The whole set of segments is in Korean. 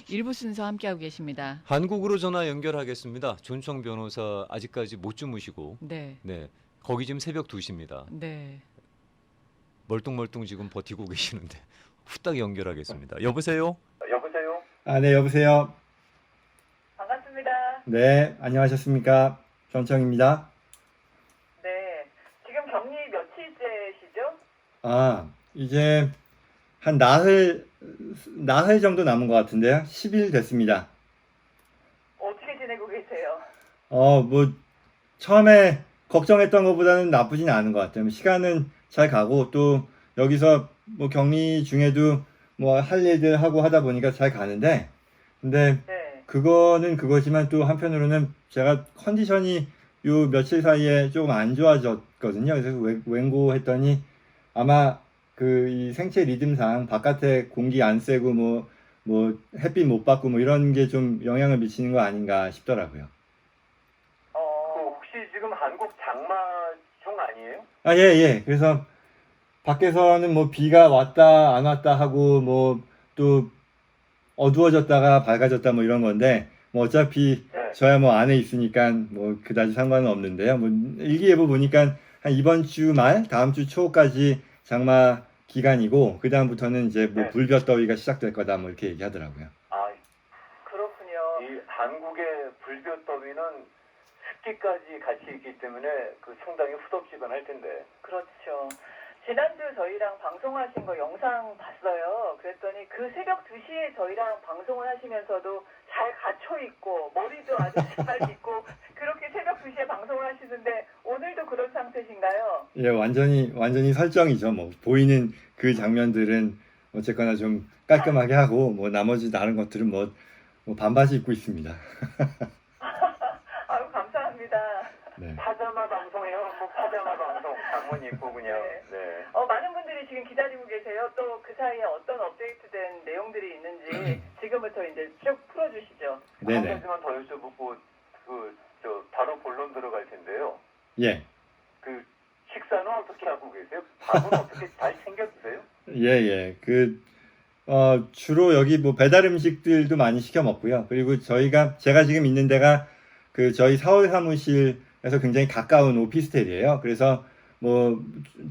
일부 순서 함께하고 계십니다. 한국으로 전화 연결하겠습니다. 존청 변호사 아직까지 못 주무시고, 네, 네, 거기 지금 새벽 2시입니다. 네. 멀뚱멀뚱 지금 버티고 계시는데 후딱 연결하겠습니다. 여보세요? 여보세요? 네, 여보세요. 반갑습니다. 네, 안녕하셨습니까? 전청입니다. 네. 지금 격리 며칠째시죠? 이제 한 나흘 정도 남은 것 같은데요. 10일 됐습니다. 어떻게 지내고 계세요? 뭐, 처음에 걱정했던 것보다는 나쁘진 않은 것 같아요. 시간은 잘 가고, 또, 여기서 뭐 격리 중에도 뭐 할 일들 하고 하다 보니까 잘 가는데, 근데 네. 그거는 그거지만 또 한편으로는 제가 컨디션이 요 며칠 사이에 조금 안 좋아졌거든요. 그래서 웬고했더니 아마 그 이 생체 리듬상 바깥에 공기 안 쐬고 뭐 햇빛 못 받고 뭐 이런 게 좀 영향을 미치는 거 아닌가 싶더라고요. 혹시 지금 한국 장마중 아니에요? 예. 그래서 밖에서는 뭐 비가 왔다 안 왔다 하고 뭐 또 어두워졌다가 밝아졌다 뭐 이런 건데 뭐 어차피 네. 저야 뭐 안에 있으니까 뭐 그다지 상관은 없는데요. 뭐 일기예보 보니까 한 이번 주 말 다음 주 초까지 장마 기간이고 그 다음부터는 이제 뭐 네. 불볕더위가 시작될 거다 뭐 이렇게 얘기하더라고요. 그렇군요. 이 한국의 불볕더위는 습기까지 같이 있기 때문에 그 상당히 후덥지근할 텐데. 그렇죠. 지난주 저희랑 방송하신 거 영상 봤어요. 그랬더니 그 새벽 2시에 저희랑 방송을 하시면서도 잘 갇혀 있고 머리도 아주 잘 있고 그렇게 새벽 2시에 방송을 하시는데 오늘도 그런 상태신가요? 예, 완전히 설정이죠. 뭐 보이는 그 장면들은 어쨌거나 좀 깔끔하게 하고 뭐 나머지 다른 것들은 뭐 반바지 입고 있습니다. 아유 감사합니다. 네. 파자마 방송이요? 뭐 파자마 방송 장문 입고 그냥. 네. 많은 분들이 지금 기다리고 계세요. 또 그 사이에 어떤 업데이트된 내용들이 있는지 지금부터 이제 쭉 풀어주시죠. 네네. 한 가지만 더 여쭤보고 바로 본론 들어갈 텐데요. 예. 그 식사는 어떻게 하고 계세요? 밥은 어떻게 잘 챙겨 드세요? 예. 주로 여기 뭐 배달 음식들도 많이 시켜 먹고요. 그리고 제가 지금 있는 데가 그 저희 서울 사무실에서 굉장히 가까운 오피스텔이에요. 그래서 뭐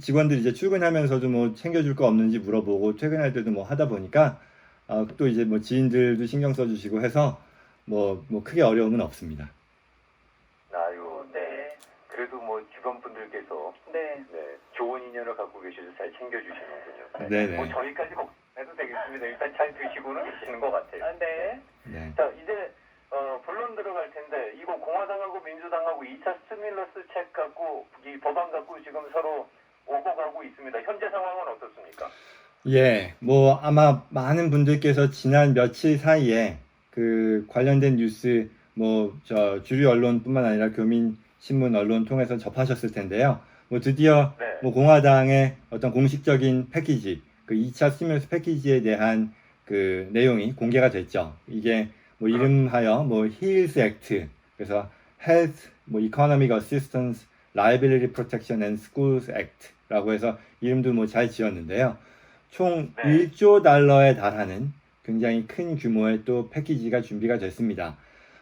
직원들이 이제 출근하면서도 뭐 챙겨줄 거 없는지 물어보고 퇴근할 때도 뭐 하다 보니까 또 이제 뭐 지인들도 신경 써주시고 해서 뭐 크게 어려움은 없습니다. 아유, 네. 그래도 뭐 주변 분들께서 네, 좋은 인연을 갖고 계셔서 잘 챙겨주시는군요. 네네. 뭐 저희까지 걱정해도 되겠습니다. 일단 잘 드시고는 계시는 것 같아요. 네. 네. 자, 이제 본론 들어갈 텐데 이거 공화당하고 민주당하고 2차 스timulus 책 갖고 이 법안 갖고 지금 서로 오고 가고 있습니다. 현재 상황은 어떻습니까? 예, 뭐 아마 많은 분들께서 지난 며칠 사이에 그 관련된 뉴스 뭐 주류 언론뿐만 아니라 교민 신문 언론 통해서 접하셨을 텐데요. 뭐 드디어 네. 뭐 공화당의 어떤 공식적인 패키지, 그 2차 스티뮬러스 패키지에 대한 그 내용이 공개가 됐죠. 이게 뭐 이름하여 뭐 힐스 액트, 그래서 Health, 뭐 Economic Assistance, Liability Protection and Schools Act라고 해서 이름도 뭐 잘 지었는데요. 총 네. 1조 달러에 달하는 굉장히 큰 규모의 또 패키지가 준비가 됐습니다.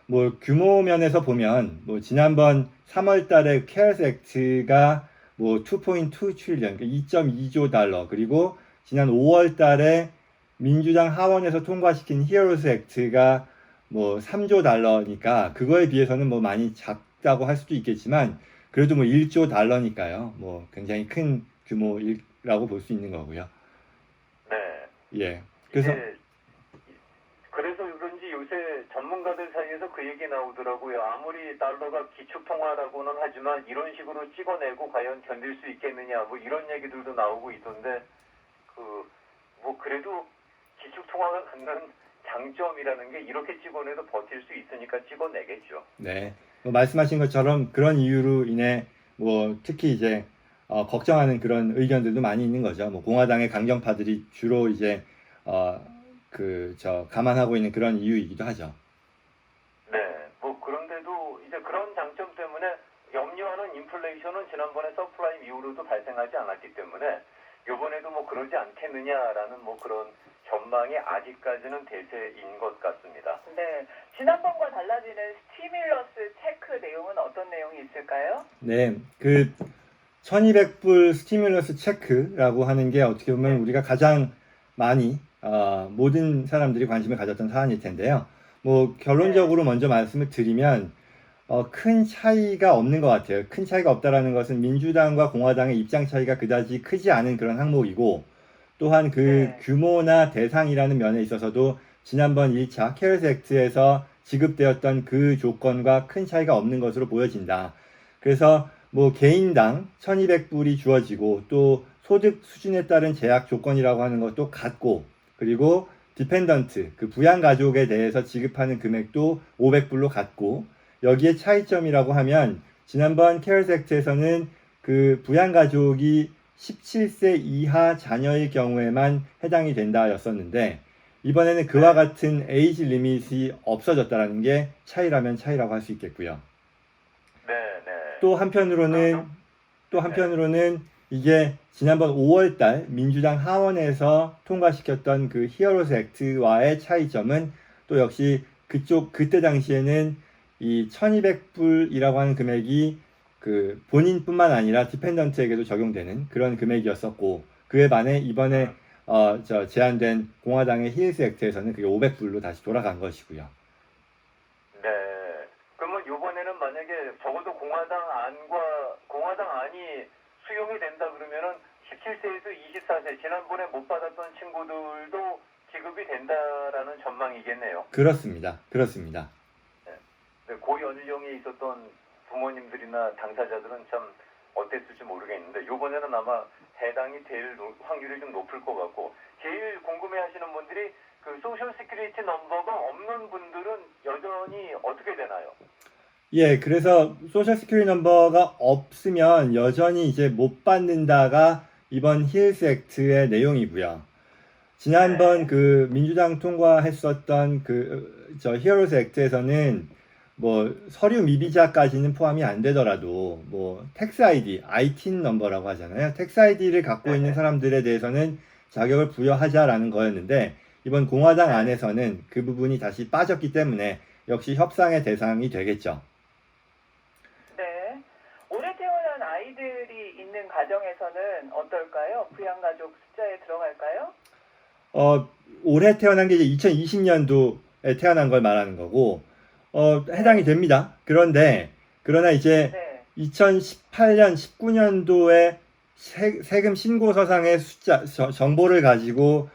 뭐 규모 면에서 보면 뭐 지난번 3월 달에 CARES 액트가 뭐 2.2 트릴리언, 2.2조 달러, 그리고 지난 5월 달에 민주당 하원에서 통과시킨 히어로스 액트가 뭐 3조 달러니까 그거에 비해서는 뭐 많이 작다고 할 수도 있겠지만 그래도 뭐 1조 달러니까요. 뭐 굉장히 큰 규모라고 볼 수 있는 거고요. 네. 예. 그래서 그래서 그런지 요새 전문가들 사이에서 그 얘기 나오더라고요. 아무리 달러가 기축통화라고는 하지만 이런 식으로 찍어내고 과연 견딜 수 있겠느냐 뭐 이런 얘기들도 나오고 있던데 뭐 그래도 기축통화가 갖는 장점이라는 게 이렇게 찍어내도 버틸 수 있으니까 찍어내겠죠. 네. 뭐 말씀하신 것처럼 그런 이유로 인해 뭐 특히 이제 걱정하는 그런 의견들도 많이 있는 거죠. 뭐 공화당의 강경파들이 주로 이제 감안하고 있는 그런 이유이기도 하죠. 네, 뭐 그런데도 이제 그런 장점 때문에 염려하는 인플레이션은 지난번에 서프라임 이후로도 발생하지 않았기 때문에 이번에도 뭐 그러지 않겠느냐라는 뭐 그런 전망이 아직까지는 대세인 것 같습니다. 네, 지난번과 달라지는 스티뮬러스 체크 내용은 어떤 내용이 있을까요? 네, 그 1200불 스티뮬러스 체크라고 하는 게 어떻게 보면 우리가 가장 많이 모든 사람들이 관심을 가졌던 사안일 텐데요. 뭐 결론적으로 먼저 말씀을 드리면 큰 차이가 없는 것 같아요. 큰 차이가 없다라는 것은 민주당과 공화당의 입장 차이가 그다지 크지 않은 그런 항목이고, 또한 그 규모나 대상이라는 면에 있어서도 지난번 1차 케어스 액트에서 지급되었던 그 조건과 큰 차이가 없는 것으로 보여진다. 그래서 뭐 개인당 1200불이 주어지고, 또 소득 수준에 따른 제약 조건이라고 하는 것도 같고, 그리고 디펜던트, 그 부양 가족에 대해서 지급하는 금액도 500불로 같고, 여기에 차이점이라고 하면 지난번 케어스 액트에서는 그 부양 가족이 17세 이하 자녀의 경우에만 해당이 된다였었는데, 이번에는 그와 같은 에이지 리밋이 없어졌다라는 게 차이라면 차이라고 할 수 있겠고요. 네. 또 한편으로는 이게 지난번 5월달 민주당 하원에서 통과시켰던 그 히어로스 액트와의 차이점은 또 역시 그때 당시에는 이 1200불이라고 하는 금액이 그 본인뿐만 아니라 디펜던트에게도 적용되는 그런 금액이었었고, 그에 반해 이번에 제안된 공화당의 히어로스 액트에서는 그게 500불로 다시 돌아간 것이고요. 네. 그러면 이번에는 만약에 적어도 공화당 안이 수용이 된다 그러면은 17세에서 24세 지난번에 못 받았던 친구들도 지급이 된다라는 전망이겠네요. 그렇습니다. 네, 고 연령에 있었던 부모님들이나 당사자들은 참 어땠을지 모르겠는데 이번에는 아마 해당이 될 확률이 좀 높을 것 같고, 제일 궁금해하시는 분들이 그 소셜 시큐리티 넘버가 없는 분들은 여전히 어떻게 되나요? 예, 그래서 소셜 시큐리티 넘버가 없으면 여전히 이제 못 받는다가 이번 히어로스 액트의 내용이고요. 지난번 그 민주당 통과했었던 히어로스 액트에서는 뭐 서류 미비자까지는 포함이 안 되더라도 뭐 텍스 아이디, ITIN 넘버라고 하잖아요. 텍스 아이디를 갖고 있는 사람들에 대해서는 자격을 부여하자라는 거였는데, 이번 공화당 안에서는 그 부분이 다시 빠졌기 때문에 역시 협상의 대상이 되겠죠. 네. 올해 태어난 아이들이 있는 가정에서는 어떨까요? 부양가족 숫자에 들어갈까요? 올해 태어난 게 이제 2020년도에 태어난 걸 말하는 거고, 해당이 됩니다. 그러나 이제 2018년, 19년도에 세금 신고서상의 정보를 가지고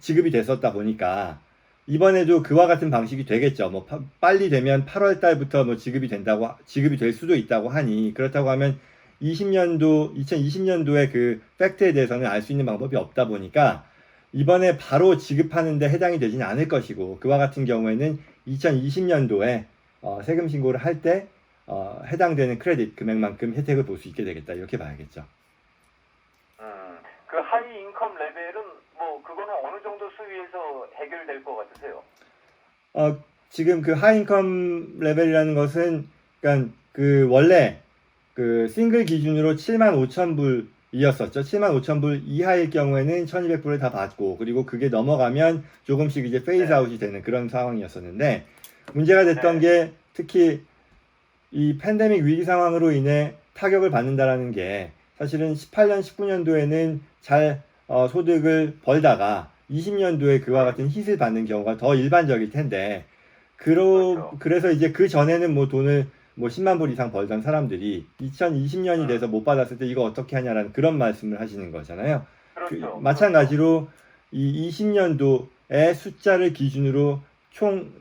지급이 됐었다 보니까 이번에도 그와 같은 방식이 되겠죠. 뭐 빨리 되면 8월 달부터 뭐 지급이 될 수도 있다고 하니, 그렇다고 하면 2020년도의 그 팩트에 대해서는 알 수 있는 방법이 없다 보니까 이번에 바로 지급하는데 해당이 되지는 않을 것이고, 그와 같은 경우에는 2020년도에 세금 신고를 할 때 해당되는 크레딧 금액만큼 혜택을 볼 수 있게 되겠다, 이렇게 봐야겠죠. 그 하이 인컴 레벨은 뭐 그거는 어느 정도 수위에서 해결될 것 같으세요? 지금 그 하이 인컴 레벨이라는 것은 그러니까 그 원래 그 싱글 기준으로 75,000불이었었죠. 75,000불 이하일 경우에는 1200불을 다 받고, 그리고 그게 넘어가면 조금씩 이제 페이즈 아웃이 되는 그런 상황이었었는데, 문제가 됐던 게 특히 이 팬데믹 위기 상황으로 인해 타격을 받는다라는 게, 사실은 18년, 19년도에는 잘 소득을 벌다가 20년도에 그와 같은 힛을 받는 경우가 더 일반적일 텐데, 그래서 이제 그 전에는 뭐 돈을 뭐 10만 불 이상 벌던 사람들이 2020년이 돼서 못 받았을 때 이거 어떻게 하냐라는 그런 말씀을 하시는 거잖아요. 마찬가지로 이 20년도의 숫자를 기준으로 총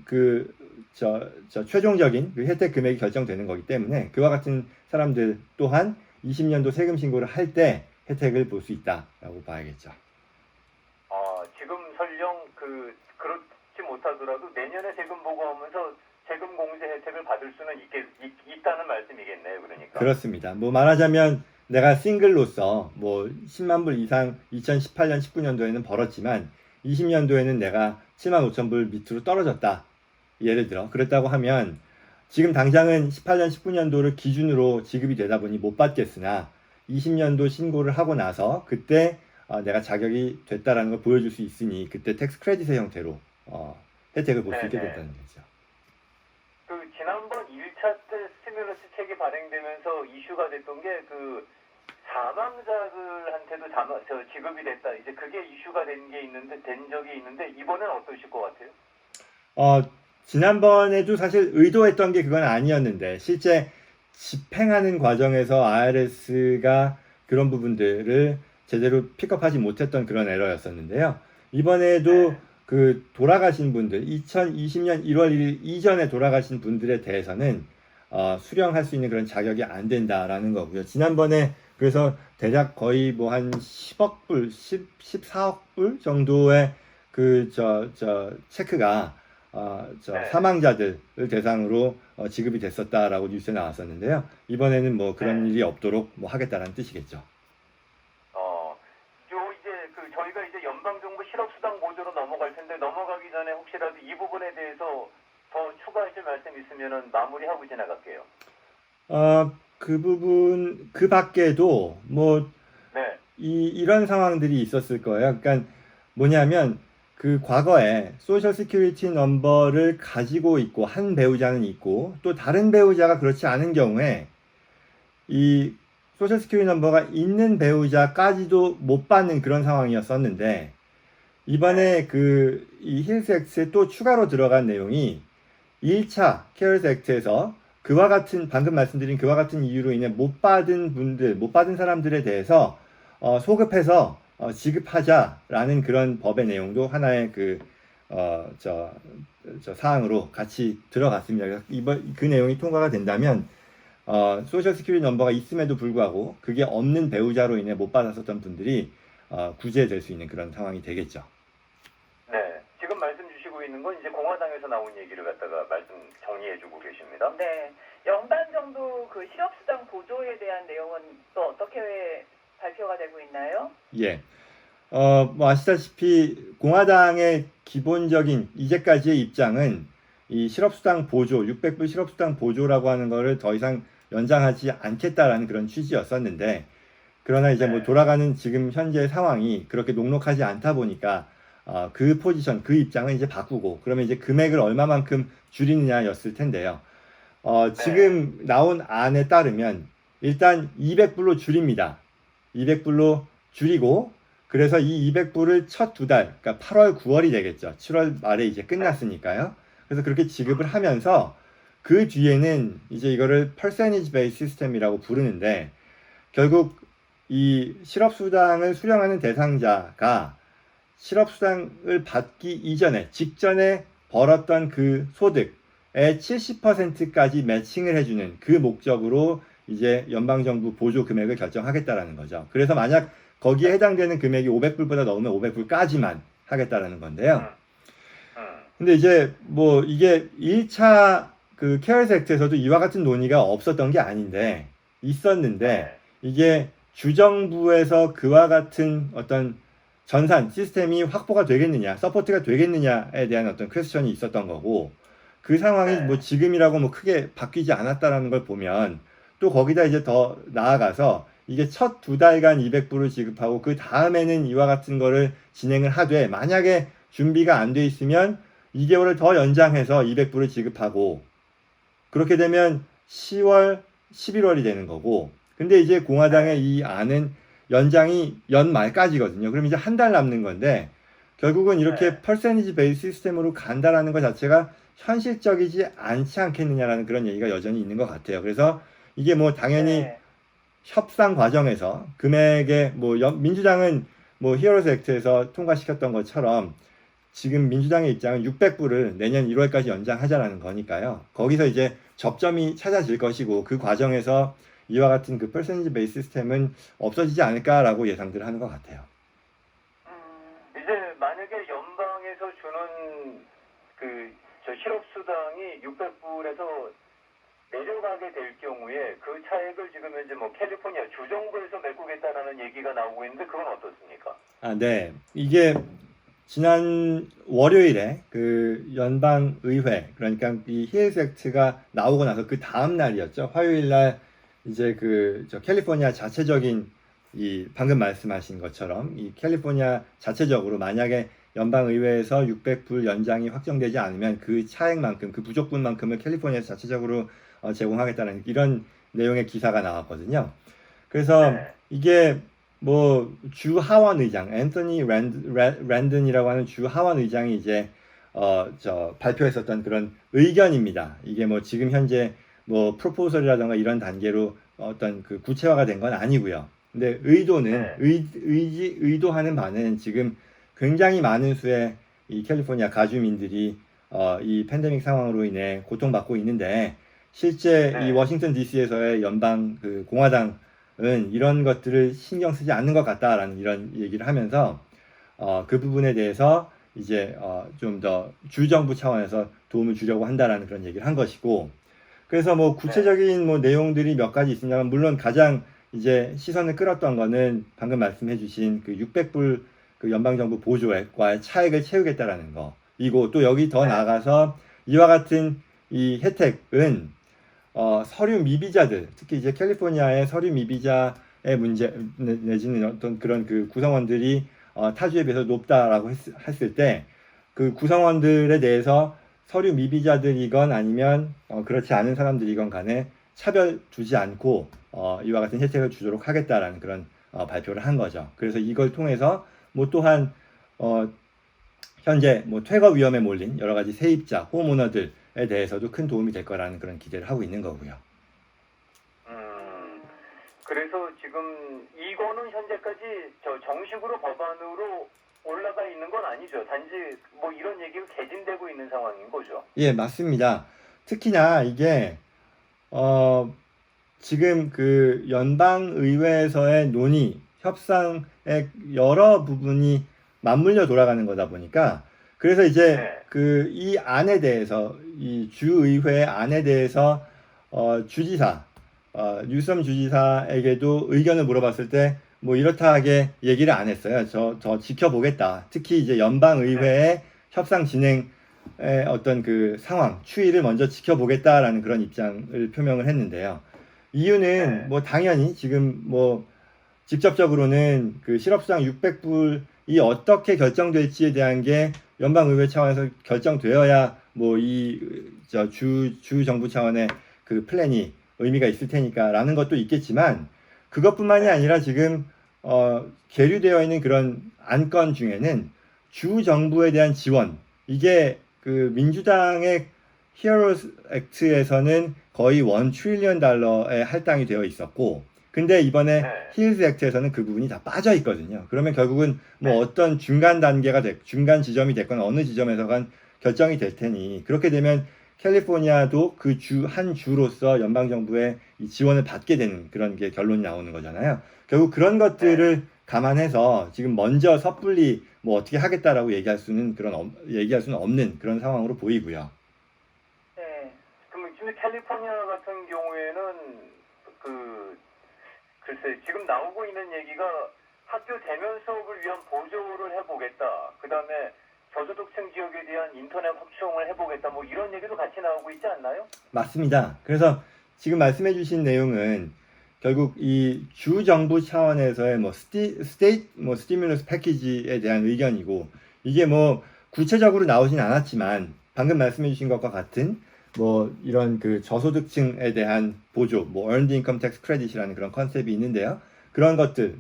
최종적인 그 혜택 금액이 결정되는 거기 때문에, 그와 같은 사람들 또한 20년도 세금 신고를 할 때 혜택을 볼 수 있다라고 봐야겠죠. 지금 설령 그렇지 못하더라도 내년에 세금 보고하면서 세금 공제 혜택을 받을 수는 있다는 말씀이겠네요, 그러니까. 그렇습니다. 뭐 말하자면 내가 싱글로서 뭐 10만 불 이상 2018년, 19년도에는 벌었지만 20년도에는 내가 75,000불 밑으로 떨어졌다. 예를 들어 그랬다고 하면 지금 당장은 18년, 19년도를 기준으로 지급이 되다 보니 못 받겠으나 20년도 신고를 하고 나서 그때 내가 자격이 됐다라는 걸 보여줄 수 있으니 그때 텍스 크레딧의 형태로 혜택을 볼 수 있게 네네. 됐다는 거죠. 그 지난번 1차 때 스티뮬러스 책이 발행되면서 이슈가 됐던 게 그 사망자들한테도 지급이 됐다. 이제 그게 이슈가 된 적이 있는데 이번엔 어떠실 것 같아요? 지난번에도 사실 의도했던 게 그건 아니었는데 실제 집행하는 과정에서 IRS가 그런 부분들을 제대로 픽업하지 못했던 그런 에러였었는데요. 이번에도 그 돌아가신 분들, 2020년 1월 1일 이전에 돌아가신 분들에 대해서는 수령할 수 있는 그런 자격이 안 된다라는 거고요. 지난번에 그래서 대략 거의 뭐 한 10억 불, 14억 불 정도의 체크가 사망자들을 대상으로 지급이 됐었다라고 뉴스에 나왔었는데요. 이번에는 뭐 그런 일이 없도록 뭐 하겠다라는 뜻이겠죠. 저희가 이제 연방정부 실업수당 보조로 넘어갈 텐데 넘어가기 전에 혹시라도 이 부분에 대해서 더 추가하실 말씀 있으면은 마무리하고 지나갈게요. 그 부분 그 밖에도 뭐 네. 이런 상황들이 있었을 거예요. 그러니까 뭐냐면 그 과거에 소셜 시큐리티 넘버를 가지고 있고 한 배우자는 있고 또 다른 배우자가 그렇지 않은 경우에 이 소셜 시큐리티 넘버가 있는 배우자까지도 못 받는 그런 상황이었었는데 이번에 이 힐스 액트에 또 추가로 들어간 내용이 1차 케어스 액트에서 그와 같은 방금 말씀드린 그와 같은 이유로 인해 못 받은 사람들에 대해서 소급해서 지급하자라는 그런 법의 내용도 하나의 사항으로 같이 들어갔습니다. 그래서 그 내용이 통과가 된다면 소셜 시큐리티 넘버가 있음에도 불구하고 그게 없는 배우자로 인해 못 받았었던 분들이 구제될 수 있는 그런 상황이 되겠죠. 네. 지금 말씀 주시고 있는 건 이제 공화당에서 나온 얘기를 갖다가 말씀 정리해주고 계십니다. 네. 연방정부 그 실업수당 보조에 대한 내용은 또 어떻게 발표가 되고 있나요? 예. 뭐 아시다시피 공화당의 기본적인 이제까지의 입장은 이 실업수당 보조, 600불 실업수당 보조라고 하는 거를 더 이상 연장하지 않겠다라는 그런 취지였었는데 그러나 이제 뭐 돌아가는 지금 현재 상황이 그렇게 녹록하지 않다 보니까 그 포지션, 그 입장은 이제 바꾸고 그러면 이제 금액을 얼마만큼 줄이느냐였을 텐데요. 지금 나온 안에 따르면 일단 200불로 줄입니다. 200불로 줄이고 그래서 이 200불을 첫 두 달, 그러니까 8월, 9월이 되겠죠. 7월 말에 이제 끝났으니까요. 그래서 그렇게 지급을 하면서 그 뒤에는 이제 이거를 percentage based system이라고 부르는데 결국 이 실업수당을 수령하는 대상자가 실업수당을 받기 이전에 직전에 벌었던 그 소득의 70%까지 매칭을 해주는 그 목적으로 이제 연방정부 보조 금액을 결정하겠다라는 거죠. 그래서 만약 거기에 해당되는 금액이 500불보다 넘으면 500불까지만 하겠다라는 건데요. 근데 이제 뭐 이게 1차 그 케어스 액트에서도 이와 같은 논의가 없었던 게 아닌데 있었는데 이게 주정부에서 그와 같은 어떤 전산 시스템이 확보가 되겠느냐, 서포트가 되겠느냐에 대한 어떤 퀘스천이 있었던 거고 그 상황이 뭐 지금이라고 뭐 크게 바뀌지 않았다라는 걸 보면 또 거기다 이제 더 나아가서 이게 첫 두 달간 200불을 지급하고 그 다음에는 이와 같은 거를 진행을 하되 만약에 준비가 안 돼 있으면 2개월을 더 연장해서 200불을 지급하고 그렇게 되면 10월, 11월이 되는 거고 근데 이제 공화당의 이 안은 연장이 연말까지거든요. 그럼 이제 한 달 남는 건데 결국은 이렇게 퍼센티지 베이스 시스템으로 간다라는 것 자체가 현실적이지 않지 않겠느냐라는 그런 얘기가 여전히 있는 것 같아요. 그래서 이게 뭐 당연히 협상 과정에서 금액에 뭐 민주당은 뭐 히어로스 액트에서 통과시켰던 것처럼 지금 민주당의 입장은 600불을 내년 1월까지 연장하자라는 거니까요. 거기서 이제 접점이 찾아질 것이고 그 과정에서 이와 같은 그 퍼센티지 베이스 시스템은 없어지지 않을까라고 예상들 하는 것 같아요. 이제 만약에 연방에서 주는 저 실업수당이 600불에서 내려가게 될 경우에 그 차액을 지금 현재 뭐 캘리포니아 주정부에서 메꾸겠다라는 얘기가 나오고 있는데 그건 어떻습니까? 네. 이게 지난 월요일에 그 연방의회 그러니까 이 힐스 액트가 나오고 나서 그 다음 날이었죠. 화요일 날 이제 캘리포니아 자체적인 이 방금 말씀하신 것처럼 이 캘리포니아 자체적으로 만약에 연방의회에서 600불 연장이 확정되지 않으면 그 차액만큼 그 부족분만큼을 캘리포니아에서 자체적으로 제공하겠다는 이런 내용의 기사가 나왔거든요. 그래서 네. 이게 뭐 주 하원 의장 앤서니 랜든이라고 하는 주 하원 의장이 이제 발표했었던 그런 의견입니다. 이게 뭐 지금 현재 뭐 프로포설이라던가 이런 단계로 어떤 그 구체화가 된 건 아니고요. 근데 의도는 의도하는 바는 지금 굉장히 많은 수의 이 캘리포니아 가주민들이 이 팬데믹 상황으로 인해 고통받고 있는데 실제 이 워싱턴 DC에서의 연방 그 공화당은 이런 것들을 신경 쓰지 않는 것 같다라는 이런 얘기를 하면서 그 부분에 대해서 이제 좀 더 주정부 차원에서 도움을 주려고 한다라는 그런 얘기를 한 것이고, 그래서 뭐 구체적인 뭐 내용들이 몇 가지 있습니다만 물론 가장 이제 시선을 끌었던 거는 방금 말씀해주신 그 600불 그 연방정부 보조액과의 차액을 채우겠다라는 거. 이고 또 여기 더 나아가서 이와 같은 이 혜택은 서류 미비자들, 특히 이제 캘리포니아의 서류 미비자의 문제 내지는 어떤 그런 그 구성원들이 타주에 비해서 높다라고 했을 때 그 구성원들에 대해서 서류 미비자들이건 아니면 그렇지 않은 사람들이건 간에 차별 두지 않고 이와 같은 혜택을 주도록 하겠다라는 그런 발표를 한 거죠. 그래서 이걸 통해서 뭐 또한 현재 뭐 퇴거 위험에 몰린 여러 가지 세입자, 홈오너들에 대해서도 큰 도움이 될 거라는 그런 기대를 하고 있는 거고요. 그래서 지금 이거는 현재까지 정식으로 법안으로 올라가 있는 건 아니죠. 단지 뭐 이런 얘기가 개진되고 있는 상황인 거죠. 예, 맞습니다. 특히나 이게 지금 그 연방의회에서의 논의, 협상의 여러 부분이 맞물려 돌아가는 거다 보니까 그래서 이제 그 이 안에 대해서 이 주의회 안에 대해서 주지사 뉴섬 주지사에게도 의견을 물어봤을 때 뭐 이렇다 하게 얘기를 안 했어요. 저 지켜보겠다. 특히 이제 연방의회의 협상 진행의 어떤 그 상황, 추이를 먼저 지켜보겠다라는 그런 입장을 표명을 했는데요. 이유는 뭐 당연히 지금 뭐 직접적으로는 그 실업수당 600불이 어떻게 결정될지에 대한 게 연방의회 차원에서 결정되어야 뭐 이 주 정부 차원의 그 플랜이 의미가 있을 테니까라는 것도 있겠지만 그것뿐만이 아니라 지금 계류되어 있는 그런 안건 중에는 주 정부에 대한 지원, 이게 그 민주당의 히어로스 액트에서는 거의 $1 트릴리언 할당이 되어 있었고, 근데 이번에 힐스 액트에서는 그 부분이 다 빠져 있거든요. 그러면 결국은 뭐 어떤 중간 단계가 중간 지점이 됐거나 어느 지점에서간 결정이 될 테니, 그렇게 되면 캘리포니아도 그 한 주로서 연방정부의 이 지원을 받게 되는 그런 게 결론이 나오는 거잖아요. 결국 그런 것들을 감안해서 지금 먼저 섣불리 뭐 어떻게 하겠다라고 얘기할 수는 없는 그런 상황으로 보이고요. 네. 그럼 지금 캘리포니아 같은 경우에는 글쎄 지금 나오고 있는 얘기가 학교 대면 수업을 위한 보조를 해보겠다. 그 다음에 저소득층 지역에 대한 인터넷 확충을 해보겠다. 뭐 이런 얘기도 같이 나오고 있지 않나요? 맞습니다. 그래서 지금 말씀해주신 내용은 결국 이 주 정부 차원에서의 뭐 스티뮬러스 패키지에 대한 의견이고, 이게 뭐 구체적으로 나오진 않았지만 방금 말씀해주신 것과 같은 뭐 이런 그 저소득층에 대한 보조, 뭐 earned income tax credit이라는 그런 컨셉이 있는데요. 그런 것들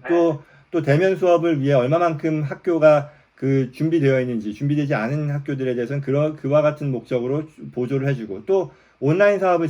또 대면 수업을 위해 얼마만큼 학교가 그 준비되어 있는지, 준비되지 않은 학교들에 대해서는 그와 같은 목적으로 보조를 해주고, 또 온라인 수업을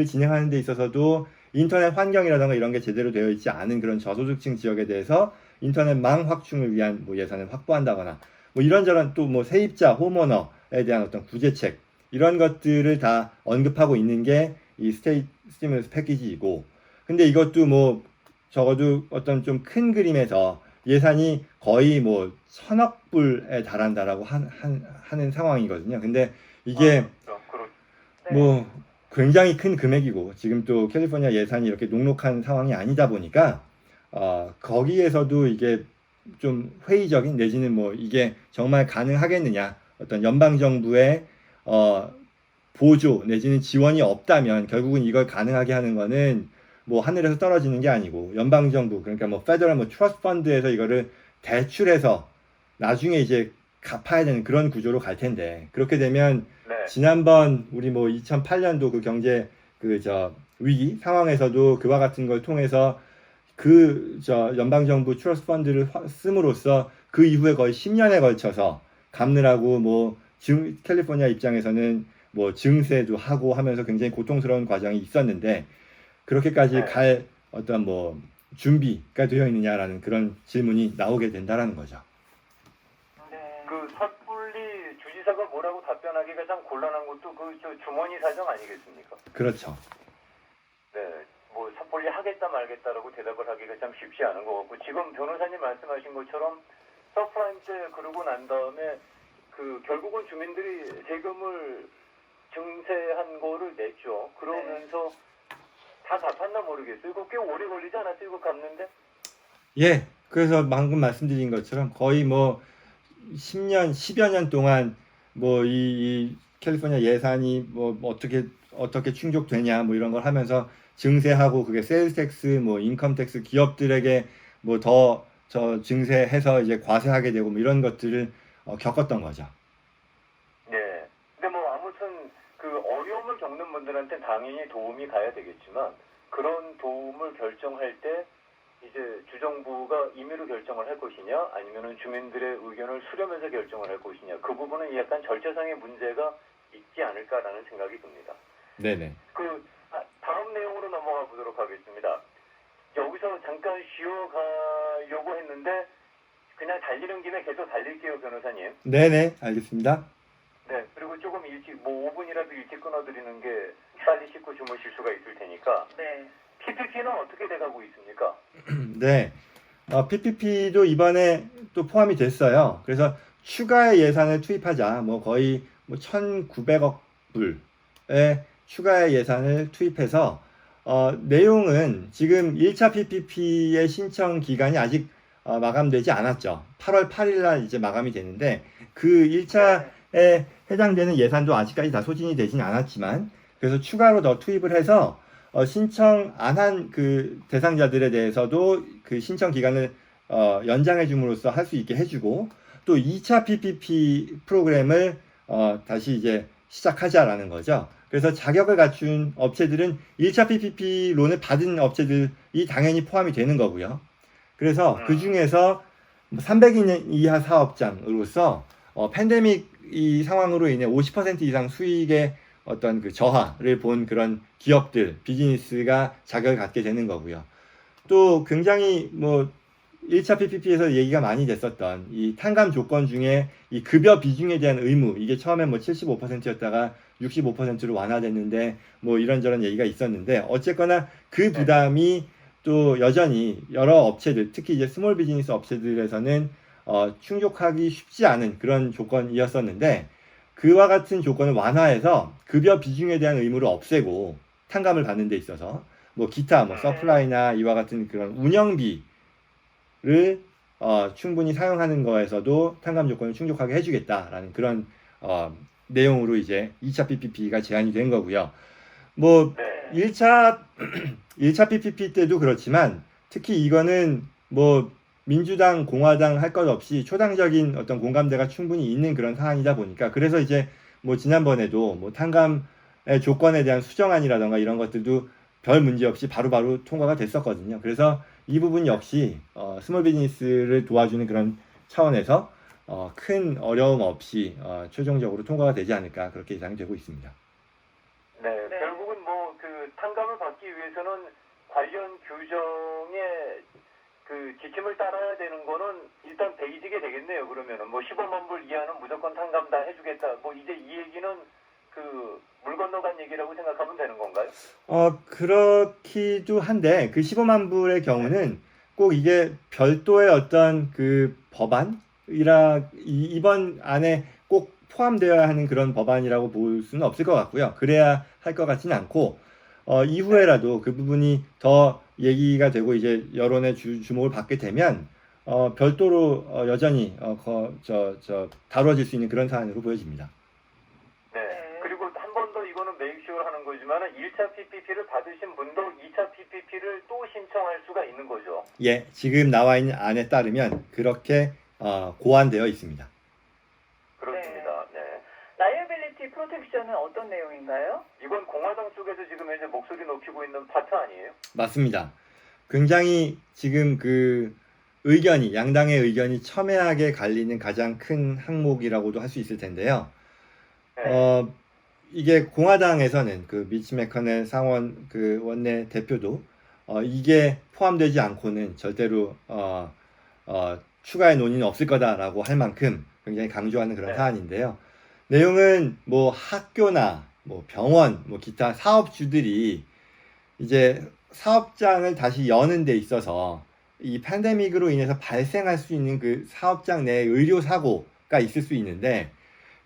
진행하는 데 있어서도 인터넷 환경이라든가 이런 게 제대로 되어 있지 않은 그런 저소득층 지역에 대해서 인터넷망 확충을 위한 뭐 예산을 확보한다거나 뭐 이런저런 또 뭐 세입자, 홈오너에 대한 어떤 구제책, 이런 것들을 다 언급하고 있는 게 이 스티뮬러스 패키지이고, 근데 이것도 뭐 적어도 어떤 좀 큰 그림에서 예산이 거의 뭐 1,000억 불에 달한다라고 하는 상황이거든요. 근데 이게 뭐 굉장히 큰 금액이고, 지금 또 캘리포니아 예산이 이렇게 녹록한 상황이 아니다 보니까 거기에서도 이게 좀 회의적인, 내지는 뭐 이게 정말 가능하겠느냐, 어떤 연방 정부의 보조 내지는 지원이 없다면 결국은 이걸 가능하게 하는 거는 뭐 하늘에서 떨어지는 게 아니고 연방정부 그러니까 뭐 페더럴 뭐 트러스트 펀드에서 이거를 대출해서 나중에 이제 갚아야 되는 그런 구조로 갈 텐데 그렇게 되면 네. 지난번 우리 뭐 2008년도 그 경제 위기 상황에서도 그와 같은 걸 통해서 연방정부 트러스트 펀드를 씀으로써 그 이후에 거의 10년에 걸쳐서 갚느라고 뭐 캘리포니아 입장에서는 뭐 증세도 하고 하면서 굉장히 고통스러운 과정이 있었는데 그렇게까지 네. 갈 어떤 뭐 준비가 되어 있느냐라는 그런 질문이 나오게 된다라는 거죠. 네. 그 섣불리 주지사가 뭐라고 답변하기가 참 곤란한 것도 저 주머니 사정 아니겠습니까? 그렇죠. 네, 뭐 섣불리 하겠다 말겠다라고 대답을 하기가 참 쉽지 않은 것 같고 지금 변호사님 말씀하신 것처럼 서프라임 때 그러고 난 다음에 결국은 주민들이 세금을 증세한 거를 냈죠. 그러면서 다 갚았나 모르겠어요. 이거 꽤 오래 걸리지 않았어요? 이거 갚는데? 예. 그래서 방금 말씀드린 것처럼 거의 뭐 10년, 10여 년 동안 뭐 이 캘리포니아 예산이 뭐 어떻게 충족되냐 뭐 이런 걸 하면서 증세하고 그게 세일스 텍스, 뭐 인컴 텍스 기업들에게 뭐 더 증세해서 이제 과세하게 되고 뭐 이런 것들을 겪었던 거죠. 네. 근데 뭐 아무튼 어려움을 겪는 분들한테 당연히 도움이 가야 되겠지만 그런 도움을 결정할 때 이제 주정부가 임의로 결정을 할 것이냐 아니면은 주민들의 의견을 수렴해서 결정을 할 것이냐 그 부분은 약간 절차상의 문제가 있지 않을까라는 생각이 듭니다. 네네. 다음 내용으로 넘어가 보도록 하겠습니다. 여기서 잠깐 쉬어가려고 했는데 그냥 달리는 김에 계속 달릴게요, 변호사님. 네네. 알겠습니다. 네, 그리고 조금 일찍, 뭐 5분이라도 일찍 끊어드리는 게 빨리 씻고 주무실 수가 있을 테니까. 네. PPP는 어떻게 돼가고 있습니까? 네. PPP도 이번에 또 포함이 됐어요. 그래서 추가의 예산을 투입하자. 뭐 거의 뭐 1,900억 불의 추가의 예산을 투입해서 내용은 지금 1차 PPP의 신청 기간이 아직 마감되지 않았죠. 8월 8일 날 이제 마감이 되는데 그 1차에 해당되는 예산도 아직까지 다 소진이 되진 않았지만 그래서 추가로 더 투입을 해서 신청 안 한 그 대상자들에 대해서도 그 신청 기간을 연장해 줌으로써 할 수 있게 해주고 또 2차 PPP 프로그램을 다시 이제 시작하자라는 거죠. 그래서 자격을 갖춘 업체들은 1차 PPP 론을 받은 업체들이 당연히 포함이 되는 거고요. 그래서 그 중에서 300인 이하 사업장으로서 팬데믹 이 상황으로 인해 50% 이상 수익의 어떤 그 저하를 본 그런 기업들, 비즈니스가 자격을 갖게 되는 거고요. 또 굉장히 뭐 1차 PPP에서 얘기가 많이 됐었던 이 탕감 조건 중에 이 급여 비중에 대한 의무, 이게 처음에 뭐 75%였다가 65%로 완화됐는데 뭐 이런저런 얘기가 있었는데 어쨌거나 그 부담이 또 여전히 여러 업체들, 특히 이제 스몰 비즈니스 업체들에서는 충족하기 쉽지 않은 그런 조건이었었는데 그와 같은 조건을 완화해서 급여 비중에 대한 의무를 없애고 탕감을 받는 데 있어서 뭐 기타 뭐 서플라이나 이와 같은 그런 운영비를 충분히 사용하는 거에서도 탕감 조건을 충족하게 해주겠다라는 그런 내용으로 이제 2차 PPP가 제안이 된 거고요. 뭐 1차 PPP 때도 그렇지만 특히 이거는 뭐 민주당, 공화당 할 것 없이 초당적인 어떤 공감대가 충분히 있는 그런 사안이다 보니까 그래서 이제 뭐 지난번에도 뭐 탕감의 조건에 대한 수정안이라던가 이런 것들도 별 문제 없이 바로바로 통과가 됐었거든요. 그래서 이 부분 역시 스몰 비즈니스를 도와주는 그런 차원에서 큰 어려움 없이 최종적으로 통과가 되지 않을까 그렇게 예상이 되고 있습니다. 네, 결국은 뭐 탕감을 받기 위해서는 관련 규정에 지침을 따라야 되는 거는 일단 베이직이 되겠네요. 그러면은 뭐 15만 불 이하는 무조건 탕감 다 해주겠다. 뭐 이제 이 얘기는 물 건너간 얘기라고 생각하면 되는 건가요? 그렇기도 한데 그 15만 불의 경우는 꼭 이게 별도의 어떤 그 법안이라 이번 안에 꼭 포함되어야 하는 그런 법안이라고 볼 수는 없을 것 같고요. 그래야 할 것 같지는 않고 이후에라도 그 부분이 더 얘기가 되고 이제 여론의 주목을 받게 되면 별도로 여전히 다뤄질 수 있는 그런 사안으로 보여집니다. 네. 그리고 한 번 더 이 나오지만은 1차 PPP를 받으신 분도 2차 PPP를 또 신청할 수가 있는 거죠. 예, 지금 나와 있는 안에 따르면 그렇게 고안되어 있습니다. 그렇습니다. 네. 라이어빌리티 프로텍션은 어떤 내용인가요? 이건 공화당 쪽에서 지금 현재 목소리 높이고 있는 파트 아니에요? 맞습니다. 굉장히 지금 그 의견이, 양당의 의견이 첨예하게 갈리는 가장 큰 항목이라고도 할 수 있을 텐데요. 네. 이게 공화당에서는 그 미치 매커넬 상원 그 원내 대표도 이게 포함되지 않고는 절대로 추가의 논의는 없을 거다라고 할 만큼 굉장히 강조하는 그런 네. 사안인데요. 내용은 뭐 학교나 뭐 병원, 뭐 기타 사업주들이 이제 사업장을 다시 여는 데 있어서 이 팬데믹으로 인해서 발생할 수 있는 그 사업장 내 의료 사고가 있을 수 있는데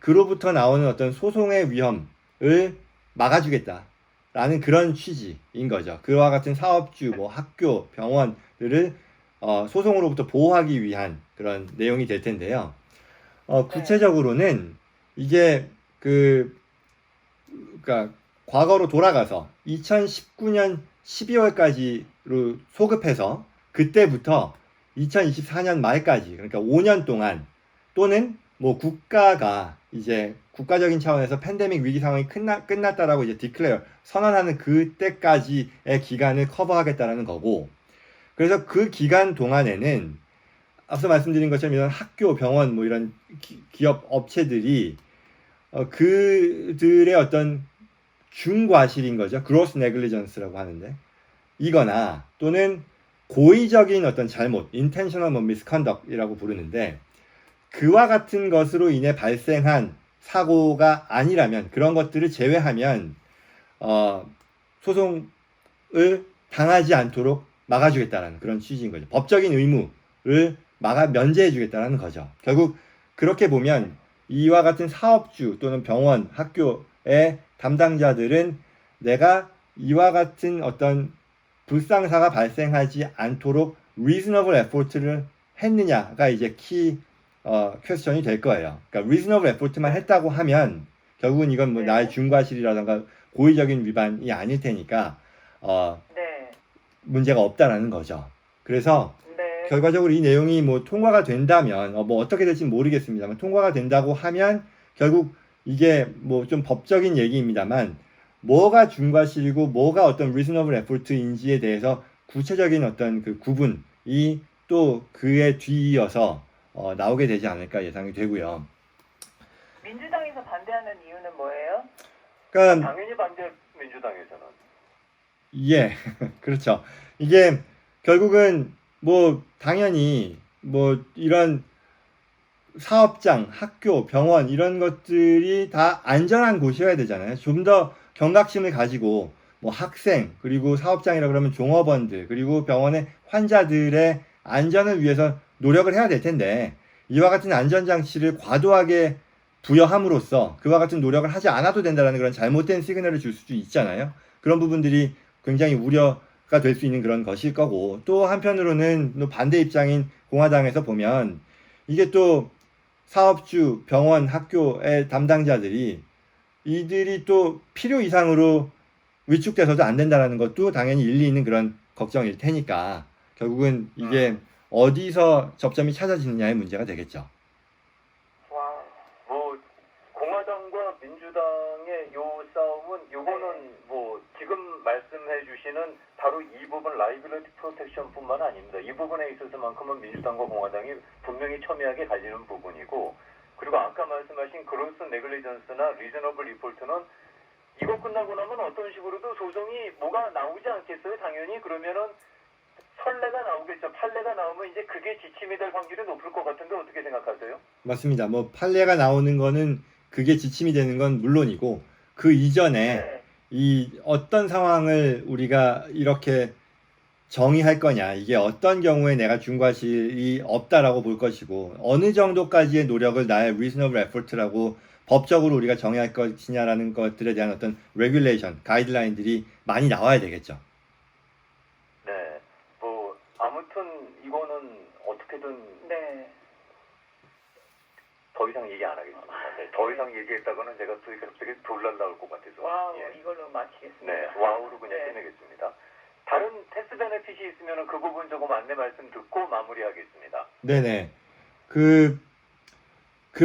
그로부터 나오는 어떤 소송의 위험을 막아주겠다라는 그런 취지인 거죠. 그와 같은 사업주, 뭐 학교, 병원들을 소송으로부터 보호하기 위한 그런 내용이 될 텐데요. 구체적으로는 이게 그러니까 과거로 돌아가서 2019년 12월까지로 소급해서 그때부터 2024년 말까지 그러니까 5년 동안 또는 뭐 국가가 이제 국가적인 차원에서 팬데믹 위기 상황이 끝났다라고 이제 디클레어 선언하는 그때까지의 기간을 커버하겠다라는 거고 그래서 그 기간 동안에는 앞서 말씀드린 것처럼 이런 학교, 병원 뭐 이런 기업 업체들이 그들의 어떤 중과실인 거죠. gross negligence라고 하는데 이거나 또는 고의적인 어떤 잘못, intentional misconduct이라고 부르는데 그와 같은 것으로 인해 발생한 사고가 아니라면 그런 것들을 제외하면 소송을 당하지 않도록 막아주겠다라는 그런 취지인 거죠. 법적인 의무를 면제해주겠다라는 거죠. 결국 그렇게 보면 이와 같은 사업주 또는 병원, 학교의 담당자들은 내가 이와 같은 어떤 불상사가 발생하지 않도록 reasonable effort를 했느냐가 이제 키 퀘스천이 될 거예요. 그러니까 reasonable effort만 했다고 하면 결국은 이건 뭐 네. 나의 중과실이라던가 고의적인 위반이 아닐 테니까 네. 문제가 없다라는 거죠. 그래서 네. 결과적으로 이 내용이 뭐 통과가 된다면 뭐 어떻게 될지 모르겠습니다만 통과가 된다고 하면 결국 이게 뭐 좀 법적인 얘기입니다만 뭐가 중과실이고 뭐가 어떤 reasonable effort인지에 대해서 구체적인 어떤 그 구분이 또 그에 뒤이어서 나오게 되지 않을까 예상이 되고요. 민주당에서 반대하는 이유는 뭐예요? 그러니까 당연히 반대 민주당에서는. 예, 그렇죠. 이게 결국은 뭐 당연히 뭐 이런 사업장, 학교, 병원 이런 것들이 다 안전한 곳이어야 되잖아요. 좀 더 경각심을 가지고 뭐 학생 그리고 사업장이라 그러면 종업원들 그리고 병원의 환자들의 안전을 위해서 노력을 해야 될 텐데 이와 같은 안전장치를 과도하게 부여함으로써 그와 같은 노력을 하지 않아도 된다는 그런 잘못된 시그널을 줄 수도 있잖아요. 그런 부분들이 굉장히 우려가 될 수 있는 그런 것일 거고 또 한편으로는 또 반대 입장인 공화당에서 보면 이게 또 사업주, 병원, 학교의 담당자들이 이들이 또 필요 이상으로 위축돼서도 안 된다는 것도 당연히 일리 있는 그런 걱정일 테니까 결국은 이게 어디서 접점이 찾아지느냐의 문제가 되겠죠. 뭐 공화당과 민주당의 요 싸움은 요거는 뭐 지금 말씀해 주시는 바로 이 부분 라이빌리티 프로텍션뿐만 아닙니다. 이 부분에 있어서만큼은 민주당과 공화당이 분명히 첨예하게 갈리는 부분이고 그리고 아까 말씀하신 그로스 네글리전스나 리저너블 리포트는 이거 끝나고 나면 어떤 식으로도 소송이 뭐가 나오지 않겠어요? 당연히 그러면은 선례가 나오겠죠. 판례가 나오면 이제 그게 지침이 될 확률이 높을 것 같은데 어떻게 생각하세요? 맞습니다. 뭐 판례가 나오는 거는 그게 지침이 되는 건 물론이고 그 이전에 네. 이 어떤 상황을 우리가 이렇게 정의할 거냐 이게 어떤 경우에 내가 중과실이 없다라고 볼 것이고 어느 정도까지의 노력을 나의 reasonable effort라고 법적으로 우리가 정의할 것이냐라는 것들에 대한 어떤 regulation, 가이드라인들이 많이 나와야 되겠죠. 네. 뭐 아무튼 이거는 어떻게든 네. 더 이상 얘기 안 하겠습니다. 네, 더 이상 얘기했다가는 제가 또 갑자기 돌날 나올 것 같아서. 와우, 예. 이걸로 마치겠습니다. 네, 와우로 그냥 네. 끝내겠습니다. 다른 텍스 베네핏이 있으면 그 부분 조금 안내 말씀 듣고 마무리하겠습니다. 네네. 그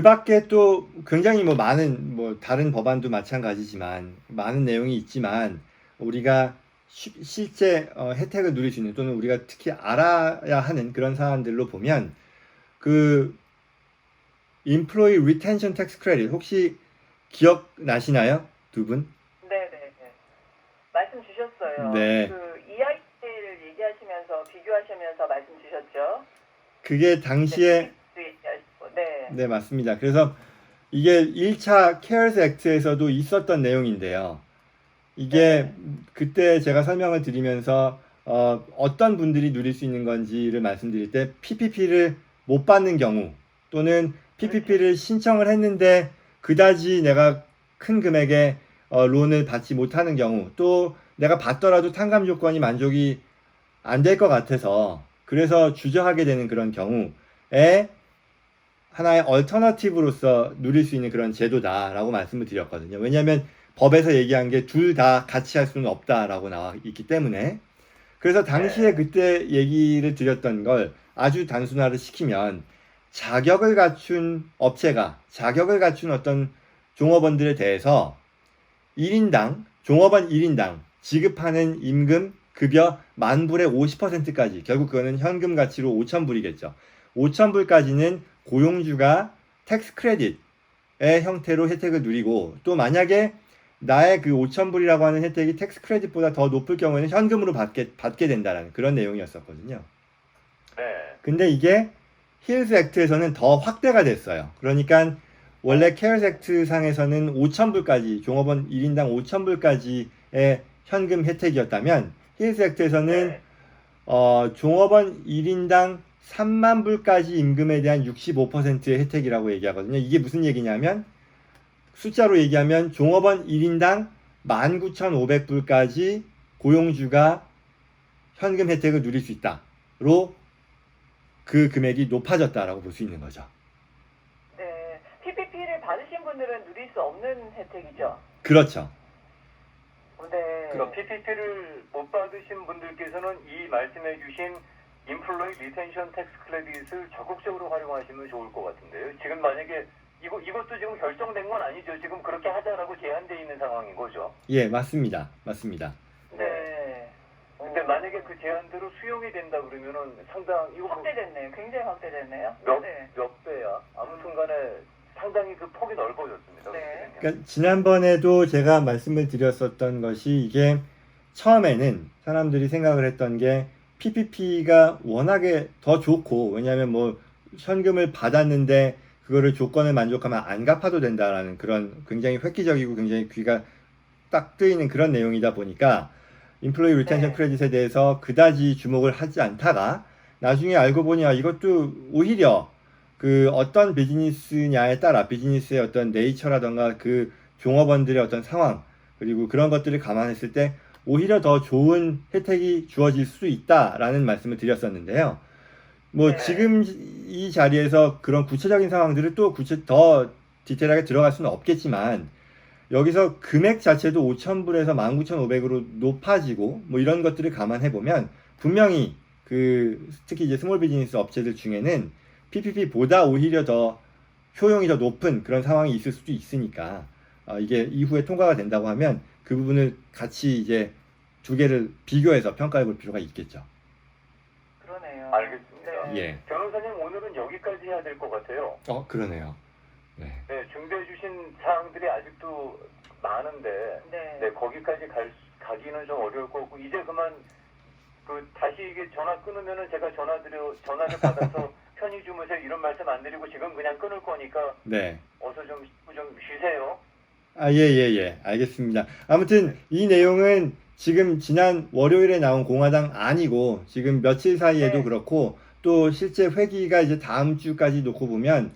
밖에 또 굉장히 뭐 많은 뭐 다른 법안도 마찬가지지만 많은 내용이 있지만 우리가 실제 혜택을 누릴 수 있는 또는 우리가 특히 알아야 하는 그런 사안들로 보면 그 Employee Retention Tax Credit 혹시 기억나시나요? 두 분? 네네네. 말씀 주셨어요. 네. 그 EIT를 얘기하시면서 비교하시면서 말씀 주셨죠. 그게 당시에 네. 네, 맞습니다. 그래서 이게 1차 CARES Act에서도 있었던 내용인데요. 이게 그때 제가 설명을 드리면서 어떤 분들이 누릴 수 있는 건지를 말씀드릴 때 PPP를 못 받는 경우 또는 PPP를 신청을 했는데 그다지 내가 큰 금액의 론을 받지 못하는 경우 또 내가 받더라도 탕감 조건이 만족이 안 될 것 같아서 그래서 주저하게 되는 그런 경우에 하나의 얼터너티브로서 누릴 수 있는 그런 제도다라고 말씀을 드렸거든요. 왜냐하면 법에서 얘기한 게 둘 다 같이 할 수는 없다라고 나와 있기 때문에 그래서 당시에 그때 얘기를 드렸던 걸 아주 단순화를 시키면 자격을 갖춘 업체가 자격을 갖춘 어떤 종업원들에 대해서 1인당 종업원 1인당 지급하는 임금 급여 10,000불의 50%까지 결국 그거는 현금 가치로 5,000불이겠죠. 5,000불까지는 고용주가 텍스 크레딧의 형태로 혜택을 누리고 또 만약에 나의 그 5,000불이라고 하는 혜택이 텍스 크레딧보다 더 높을 경우에는 현금으로 받게 된다는 그런 내용이었었거든요. 네. 근데 이게 힐스 액트에서는 더 확대가 됐어요. 그러니까 원래 케어스 액트 상에서는 5,000불까지 종업원 1인당 5,000불까지의 현금 혜택이었다면 힐스 액트에서는 네. 종업원 1인당 3만 불까지 임금에 대한 65%의 혜택이라고 얘기하거든요. 이게 무슨 얘기냐면 숫자로 얘기하면 종업원 1인당 19,500불까지 고용주가 현금 혜택을 누릴 수 있다로 그 금액이 높아졌다라고 볼 수 있는 거죠. 네. PPP를 받으신 분들은 누릴 수 없는 혜택이죠. 그렇죠. 네. 그럼 PPP를 못 받으신 분들께서는 이 말씀해 주신 Employee Retention Tax Credit을 적극적으로 활용하시면 좋을 것 같은데요. 지금 만약에 이것도 지금 결정된 건 아니죠. 지금 그렇게 하자라고 제한되어 있는 상황인 거죠. 예, 맞습니다. 맞습니다. 네. 근데 만약에 그 제한대로 수용이 된다 그러면은 상당 이거 뭐 확대됐네요. 굉장히 확대됐네요. 네. 몇 배야? 아무튼간에 상당히 그 폭이 넓어졌습니다. 네. 그러니까 지난번에도 제가 말씀을 드렸었던 것이 이게 처음에는 사람들이 생각을 했던 게 PPP가 워낙에 더 좋고 왜냐하면 뭐 현금을 받았는데 그거를 조건을 만족하면 안 갚아도 된다라는 그런 굉장히 획기적이고 굉장히 귀가 딱 뜨이는 그런 내용이다 보니까 인플로이 리텐션 네. 크레딧에 대해서 그다지 주목을 하지 않다가 나중에 알고 보니 이것도 오히려 그 어떤 비즈니스냐에 따라 비즈니스의 어떤 네이처라던가 그 종업원들의 어떤 상황 그리고 그런 것들을 감안했을 때 오히려 더 좋은 혜택이 주어질 수 있다라는 말씀을 드렸었는데요. 뭐 네. 지금 이 자리에서 그런 구체적인 상황들을 또 더 디테일하게 들어갈 수는 없겠지만 여기서 금액 자체도 5,000불에서 19,500으로 높아지고 뭐 이런 것들을 감안해 보면 분명히 그 특히 이제 스몰 비즈니스 업체들 중에는 PPP보다 오히려 더 효용이 더 높은 그런 상황이 있을 수도 있으니까 이게 이후에 통과가 된다고 하면 그 부분을 같이 이제 두 개를 비교해서 평가해 볼 필요가 있겠죠. 그러네요. 알겠습니다. 네. 예. 변호사님 오늘은 여기까지 해야 될 것 같아요. 그러네요. 네. 네, 준비해 주신 사항들이 아직도 많은데 네. 네, 거기까지 가기는 좀 어려울 것 같고 이제 그만 다시 이게 전화 끊으면은 제가 전화를 받아서 편히 주무세요 이런 말씀 안 드리고 지금 그냥 끊을 거니까 네. 어서 좀 쉬세요. 예. 알겠습니다. 아무튼 이 내용은 지금 지난 월요일에 나온 공화당 아니고 지금 며칠 사이에도 네. 그렇고 또 실제 회기가 이제 다음 주까지 놓고 보면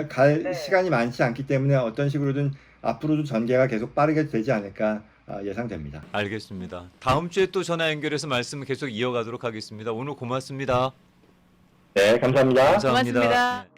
갈 네. 시간이 많지 않기 때문에 어떤 식으로든 앞으로도 전개가 계속 빠르게 되지 않을까 예상됩니다. 알겠습니다. 다음 주에 또 전화 연결해서 말씀을 계속 이어가도록 하겠습니다. 오늘 고맙습니다. 네, 감사합니다. 감사합니다. 고맙습니다. 네.